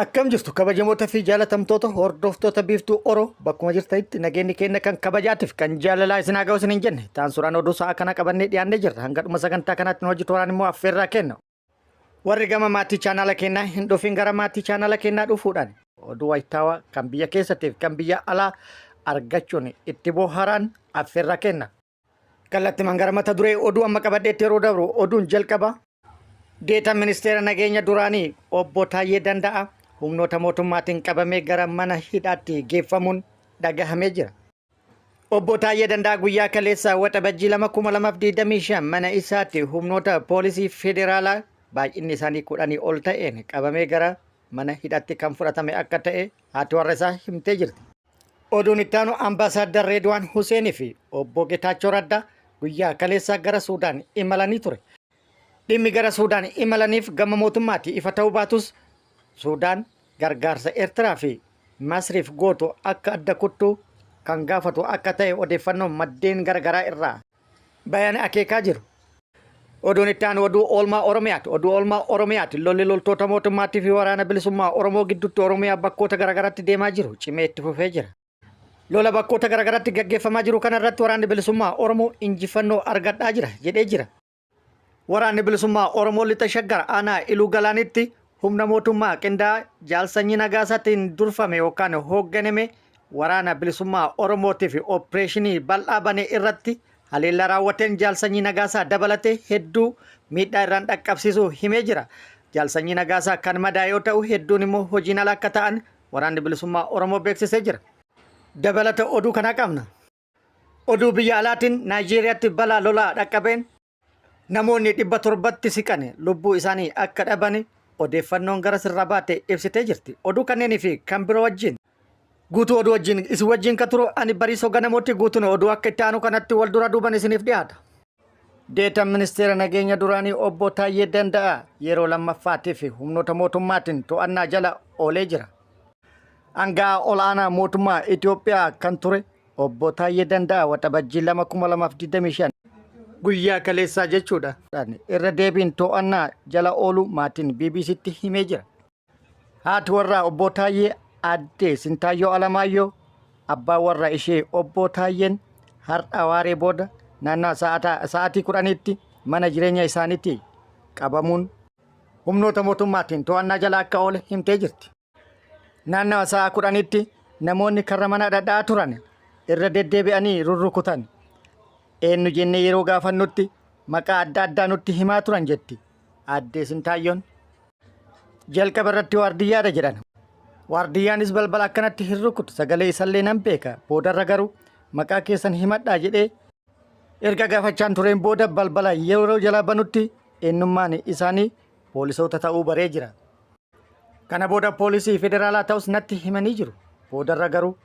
Akkam jirtu kabajamoota fi jaalatamtoota hordoftoota biiftuu Oroo bakkuma jirtanitti nageenyi keenya kan kabajaatiif kan jaalalaa isin haa ga'u isin hin jenne ta'an suuraan oduu sa'a kana qabannee dhiyaannee jirra hanga dhuma sagantaa kanaatti hojii tooraan immoo affeerraa kenna. Warri gama maatii chaanala keenyaa hin dhufin gara maatii chaanala keenyaa dhufuudhaan oduu wayitaawaa kan biyya keessattiif kan biyya alaa argachuun itti bohaaraan affeerraa kenna. Kallattimaan gara mata duree oduu amma qabadheetti yeroo dabru oduun jalqaba. Deetaan ministeera nageenya duraanii obbo Taayyee Danda'a humnoota mootummaatiin qabamee gara mana hidhaatti geeffamuun dhagahamee jira. Obbo Taayyee Danda'a guyyaa kaleessaa waxabajjii 2025 mana isaatti humnoota poolisii federaalaa baay'inni isaanii 10 ol ta'een qabamee gara mana hidhaatti kan fudhatame akka ta'e haati warra isaa himtee jirti. Oduun itti aanu ambaasaadar Reedwaan Huseenii fi obbo Getaachoo Raddaa guyyaa kaleessaa gara Suudaan imalanii ture. Dhimmi gara Suudaan imalaniif gama mootummaatti ifa ta'uu baatus Suudaan gargaarsa Eertiraa fi Masriif gootu akka adda kuttuu kan gaafatu akka ta'e odeeffannoo maddeen garagaraa irraa bayaan akeekaa jiru. Oduun itti aanu oduu oolmaa Oromiyaati. Oduu oolmaa Oromiyaati lolli loltoota mootummaatii fi waraana bilisummaa Oromoo gidduutti Oromiyaa bakkoota garagaraatti deemaa jiru cimee itti fufee jira. Lola bakkoota garagaraatti gaggeeffamaa jiru kanarratti waraanni bilisummaa Oromoo injifannoo argadhaa jira jedhee jira. Waraanni bilisummaa Oromoo lixa shaggar aanaa Iluu Galaanitti humna mootummaa qindaa'aa Jaalsanyii Nagaasaatiin durfame yookaan hoogganame waraana bilisummaa Oromootiif opereeshinii bal'aa bane irratti haleellaa raawwateen Jaalsanyii Nagaasaa dabalatee hedduu miidhaa irraan dhaqqabsiisuu himee jira. Jaalsanyii Nagaasaa kan madaa yoo ta'u hedduun immoo hojiin ala akka ta'an waraanni bilisummaa Oromoo beeksisee jira. Dabalata oduu kana qabna. Oduu biyya alaatiin Naayijeeriyaatti balaa lolaa dhaqqabeen namoonni 700 siqan lubbuu isaanii akka dhaban odeeffannoon gara sirra baate ibsitee jirti. Oduu kanneenii fi kan biroo wajjin guutuu oduu wajjin isin wajjin kan turu ani Bariisoo Ganamooti guutuun oduu akka itti aanu kanatti wal dura duuban isiniif dhiyaata. Deetaan ministeera nageenya duraanii obbo Taayyee Danda'a yeroo lammaffaatiif humnoota mootummaatiin to'annaa jala oolee jira. Aangaa'aa olaanaa mootummaa Itoophiyaa kan ture obbo Taayyee Danda'a waxabajjii 2025 guyyaa kaleessaa jechuudha. Irra deebiin to'annaa jala oolu maatiin BBCtti himee jira. Haati warraa obbo Taayyee addee Sintaayyoo Alamaayyoo abbaa warraa ishee obbo Taayyeen har'a waaree booda naannoo sa'aatii 10tti mana jireenya isaaniitti qabamuun humnoota mootummaatiin to'annaa jala akka oole himtee jirti. Naannoo sa'a 10tti namoonni karra mana dhadhaa turan irra deddeebi'anii rurrukutan. Eenyu jennee yeroo gaafannutti maqaa adda addaa nutti himaa turan jetti addee Sintaayyoon. Jalqaba irratti waardiyyaadha jedhan. Waardiyyaanis balbala akkanatti hin rukutu sagalee isallee nan beeka boodarra garuu maqaa keessan himadhaa jedhee erga gaafachaan tureen booda balbala yeroo jala banutti eenyummaan isaanii poolisoota ta'uu baree jira. Kana booda poolisii federaalaa ta'us natti himanii jiru boodarra garuu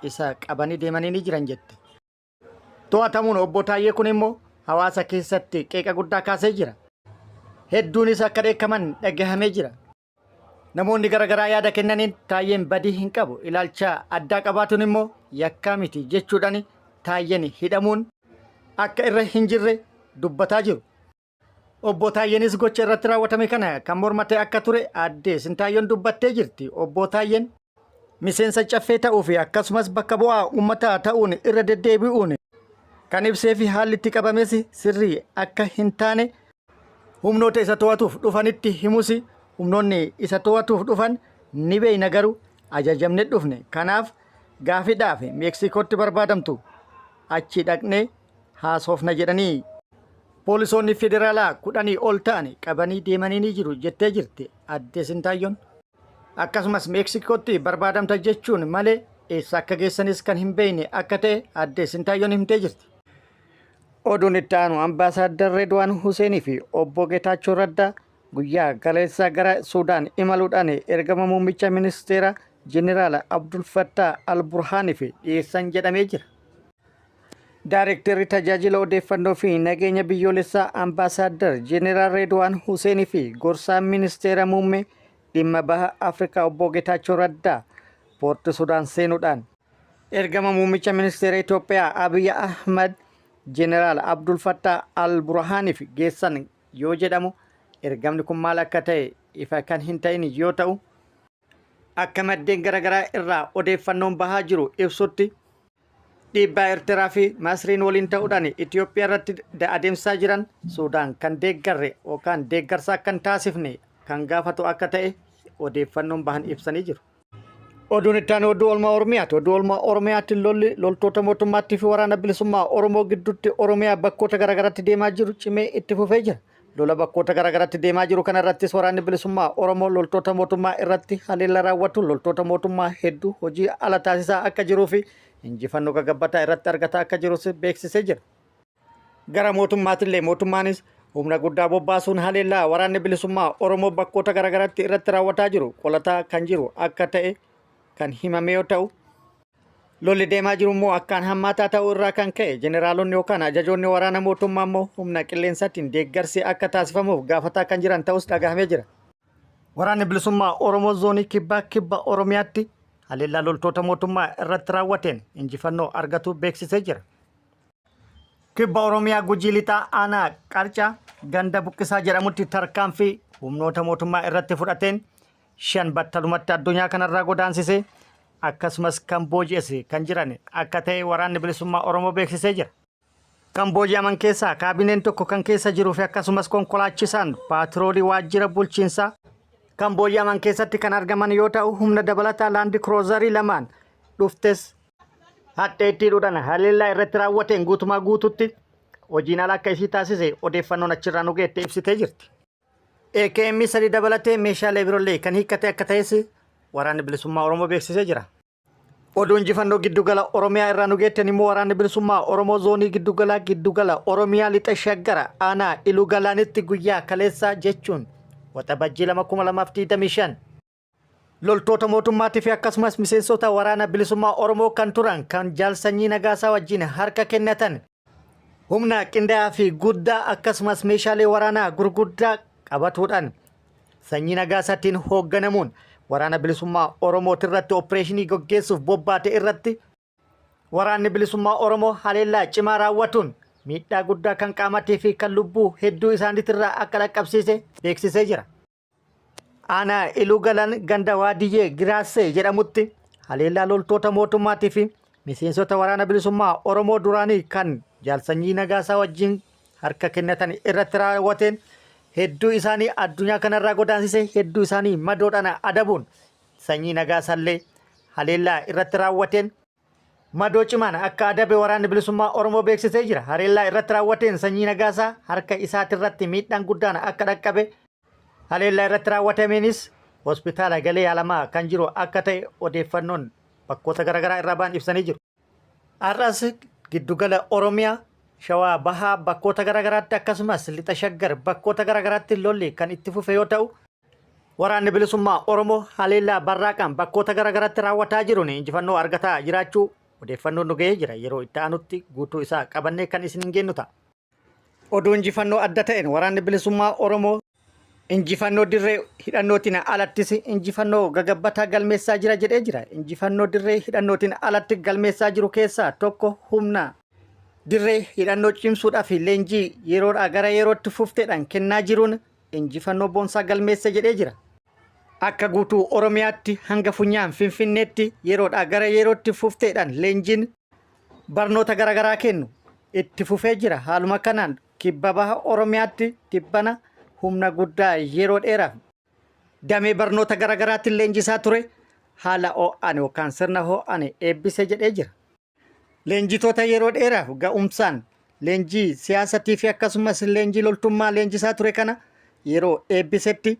isa qabanii deemanii ni jiran jette. To'atamuun obbo Taayyee kun immoo hawaasa keessatti qeeqa guddaa kaasee jira. Hedduunis akka dheekkaman dhagahamee jira. Namoonni garagaraa yaada kennaniin Taayyeen badii hin qabu ilaalcha addaa qabaatuun immoo yakkaa miti jechuudhaan Taayyeen hidhamuun akka irra hin jirre dubbataa jiru. Obbo Taayyeenis gocha irratti raawwatame kana kan mormate akka ture addee Sintaayyoon dubbattee jirti. Obbo Taayyeen miseensa caffee ta'uu fi akkasumas bakka bu'aa uummataa ta'uun irra deddeebi'uun kan ibsee fi haalli itti qabames sirrii akka hin taane humnoota isa to'atuuf dhufanitti himus humnoonni isa to'atuuf dhufan ni beeyna garuu ajajamne dhufne kanaaf gaafiidhaaf Meeksikootti barbaadamtu achi dhaqnee haasofna jedhanii poolisoonni federaalaa 10 ol ta'an qabanii deemanii ni jiru jettee jirti addee Sintaayyoon. Akkasumas Meeksikootti barbaadamta jechuun malee eessa akka geessanis kan hin beeyne akka ta'e addee Sintaayyoon himtee jirti. Oduun itti aanu ambaasaadar Reedwaan Huseenii fi obbo Getaachoo Raddaa guyyaa kaleessaa gara Suudaan imaluudhaan ergama muummicha ministeera Jeneraal Abdul Fattah Al-Burhaaniif dhiyeessan jedhamee jira. Daarektarri tajaajila odeeffannoo fi nageenya biyyoolessaa ambaasaadar Jeneraal Reedwaan Huseenii fi gorsaan ministeera muummee dhimma baha Afrikaa obbo Getaachoo Raddaa poorti Suudaan seenuudhaan ergama muummicha ministeera Itoophiyaa Abiy Ahmad Jeneraal Abdul Fattah Al-Burhaaniif geessan yoo jedhamu ergamni kun maal akka ta'e ifa kan hin ta'in yoo ta'u akka maddeen garaagaraa irraa odeeffannoon bahaa jiru ibsutti dhiibbaa Eertiraa fi Masriin waliin ta'uudhaan Itoophiyaa irratti adeemsaa jiran Suudaan kan deeggarre yookaan deeggarsa akka hin taasifne kan gaafatu akka ta'e odeeffannoon bahan ibsanii jiru. Oduun itti aanu oduu oolmaa Oromiyaati. Oduu oolmaa Oromiyaatti loltoota mootummaattii fi waraana bilisummaa Oromoo gidduutti Oromiyaa bakkoota garaagaraatti deemaa jiru cimee itti fufee jira. Lola bakkoota garaagaraatti deemaa jiru kana irrattis waraanni bilisummaa Oromoo loltoota mootummaa irratti haleellaa raawwatu loltoota mootummaa hedduu hojii ala taasisaa akka jiruu fi injifannoo gagabbataa irratti argataa akka jirus beeksisee jira. Gara mootummaatillee mootummaanis humna guddaa bobbaasuun haleellaa waraanni bilisummaa Oromoo bakkoota garaagaraatti irratti raawwataa jiru qolataa kan jiru akka ta'e kan himame yoo ta'u, lolli deemaa jiru immoo akkaan hammaataa ta'uu irraa kan ka'e jeneraalonni yookaan ajajoonni waraana mootummaa immoo humna qilleensaatiin deeggarsi akka taasifamuuf gaafataa kan jiran ta'us dhagahamee jira. Waraanni bilisummaa Oromoo zoonii kibba Oromiyaatti haleellaa loltoota mootummaa irratti raawwateen injifannoo argatu beeksisee jira. Kibba Oromiyaa Gujii Lixaa Aanaa Qarcaa ganda Buqqisaa jedhamutti tarkaanfii humnoota mootummaa irratti fudhateen 5 battalumatti addunyaa kanarraa godaansisee akkasumas kan booji'e kan jiran akka ta'e waraanni bilisummaa Oromoo beeksisee jira. Kan booji'aman keessaa kaabineen tokko kan keessa jiruu fi akkasumas konkolaachisaan paatiroolii waajjira bulchiinsaa kan booji'aman keessatti kan argaman yoo ta'u, humna dabalataa laandi kiroozarii lamaan dhuftes hadheettiidhuudhaan haleellaa irratti raawwateen guutumaa guututti hojiin ala akka isii taasise odeeffannoon achirraa nu geette ibsitee jirti. AKM 3 dabalatee meeshaalee biroollee kan hiikkate akka ta'es waraanni bilisummaa Oromoo beeksisee jira. Oduu injifannoo giddugala Oromiyaa irraa nu geetten immoo waraanni bilisummaa Oromoo zoonii giddugala Oromiyaa lixa shaggara aanaa Iluu Galaanitti guyyaa kaleessaa jechuun waxabajjii 2025 loltoota mootummaatii fi akkasumas miseensota waraana bilisummaa Oromoo kan turan kan Jaal Sanyii Nagaasaa wajjin harka kennatan humna qindaa'aa fi guddaa akkasumas meeshaalee waraanaa gurguddaa qabatuudhaan Sanyii Nagaasaatiin hoogganamuun waraana bilisummaa Oromoo irratti opereeshinii gaggeessuuf bobbaate irratti waraanni bilisummaa Oromoo haleellaa cimaa raawwatuun miidhaa guddaa kan qaamatii fi kan lubbuu hedduu isaaniitirraa akka dhaqqabsiise beeksisee jira. Aanaa Iluu Galaan ganda Waadiyyee Giraassee jedhamutti haleellaa loltoota mootummaatii fi miseensota waraana bilisummaa Oromoo duraanii kan Jaal Sanyii Nagaasaa wajjin harka kennatan irratti raawwateen hedduu isaanii addunyaa kanarraa godaansise hedduu isaanii madoodhaan adabuun Sanyii Nagaasaallee haleellaa irratti raawwateen madoo cimaan akka adabe waraanni bilisummaa Oromoo beeksisee jira. Haleellaa irratti raawwateen Sanyii Nagaasaa harka isaatirratti miidhaan guddaan akka dhaqqabe haleellaa irratti raawwatameenis hospitaala galee yaalamaa kan jiru akka ta'e odeeffannoon bakkoota garaagaraa irraa ba'an ibsanii jiru. Har'as giddugala Oromiyaa Shawaa Bahaa bakkoota garaagaraatti akkasumas lixa shaggar bakkoota garaagaraatti lolli kan itti fufe yoo ta'u, waraanni bilisummaa Oromoo haleellaa barraaqaan bakkoota garaagaraatti raawwataa jiruun injifannoo argataa jiraachuu odeeffannoon nu ga'ee jira. Yeroo itti aanutti guutuu isaa qabannee kan isin hin geenyu ta'a. Oduu injifannoo adda ta'een waraanni bilisummaa Oromoo injifannoo dirree hidhannootiin alattis injifannoo gagabbataa galmeessaa jira jedhee jira. Injifannoo dirree hidhannootiin alatti galmeessaa jiru keessaa tokko humna dirree hidhannoo cimsuudhaaf leenjii yeroodhaa gara yerootti fufteedhaan kennaa jiruun injifannoo boonsaa galmeessa jedhee jira. Akka guutuu Oromiyaatti hanga funyaan Finfinneetti yeroodhaa gara yerootti fufteedhaan leenjiin barnoota garaagaraa kennu itti fufee jira. Haaluma kanaan kibba baha Oromiyaatti tibbana humna guddaa yeroo dheeraaf damee barnoota garaagaraatti leenjisaa ture haala ho'aan yookaan sirna ho'aan eebbise jedhee jira. Leenjitoota yeroo dheeraaf ga'umsaan leenjii siyaasatii fi akkasumas leenjii loltummaa leenjisaa ture kana yeroo eebbisetti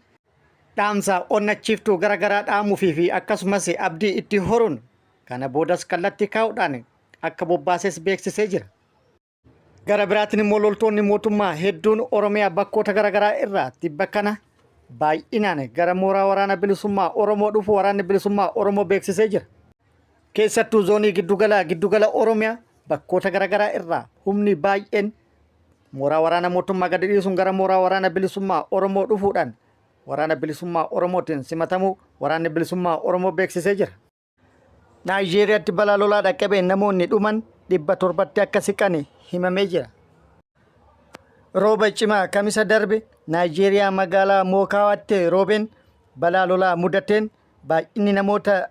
dhaamsa onnachiiftuu garaagaraa dhaamuufii fi akkasumas abdii itti horuun kana boodas kallattii kaa'uudhaan akka bobbaases beeksisee jira. Gara biraatiin immoo loltoonni mootummaa hedduun Oromiyaa bakkoota garaagaraa irraa tibba kana baay'inaan gara mooraa waraana bilisummaa Oromoo dhufu waraanni bilisummaa Oromoo beeksisee jira. Keessattuu zoonii giddugala Oromiyaa bakkoota garaagaraa irraa humni baay'een mooraa waraana mootummaa gadi dhiisuun gara mooraa waraana bilisummaa Oromoo dhufuudhaan waraana bilisummaa Oromootiin simatamuu waraanni bilisummaa Oromoo beeksisee jira. Naayijeeriyaatti balaa lolaa dhaqqabeen namoonni dhuman 700 akka siqan himamee jira. Rooba cimaa kamisa darbe Naayijeeriyaa magaalaa Mookaawaatti roobeen balaa lolaa mudateen baay'inni namoota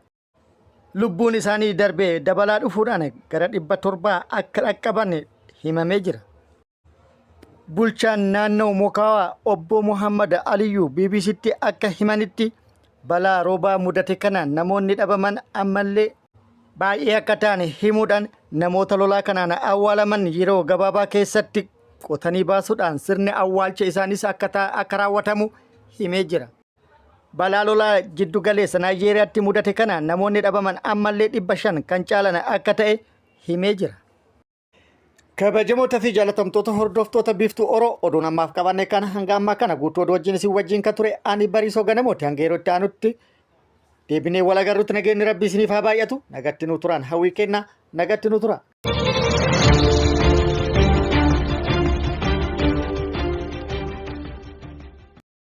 lubbuun isaanii darbee dabalaa dhufuudhaan gara 700 akka dhaqqaban himamee jira. Bulchaan naannoo Mokaawaa obbo Muhammad Aliyyuu BBCtti akka himanitti balaa roobaa mudate kanaan namoonni dhabaman ammallee baay'ee akka ta'an himuudhaan namoota lolaa kanaan awwaalaman yeroo gabaabaa keessatti qotanii baasuudhaan sirni awwaalcha isaanis akka raawwatamu himee jira. Balaa lolaa jiddu galeessa Naayijeeriyaatti mudate kanaan namoonni dhabaman ammallee 500 kan caalan akka ta'e himee jira. Kabajamoota fi jaalatamtoota hordoftoota biiftuu Oroo oduun ammaaf qabanne kana hanga ammaa kana guutuu oduu wajjin isin wajjin kan ture ani Bariisoo Ganamooti hanga yeroo itti aanutti deebinee wal agarruutti nageenyi rabbii isiniif haa baay'atu nagatti nu turan hawwii kennaa nagatti nu tura.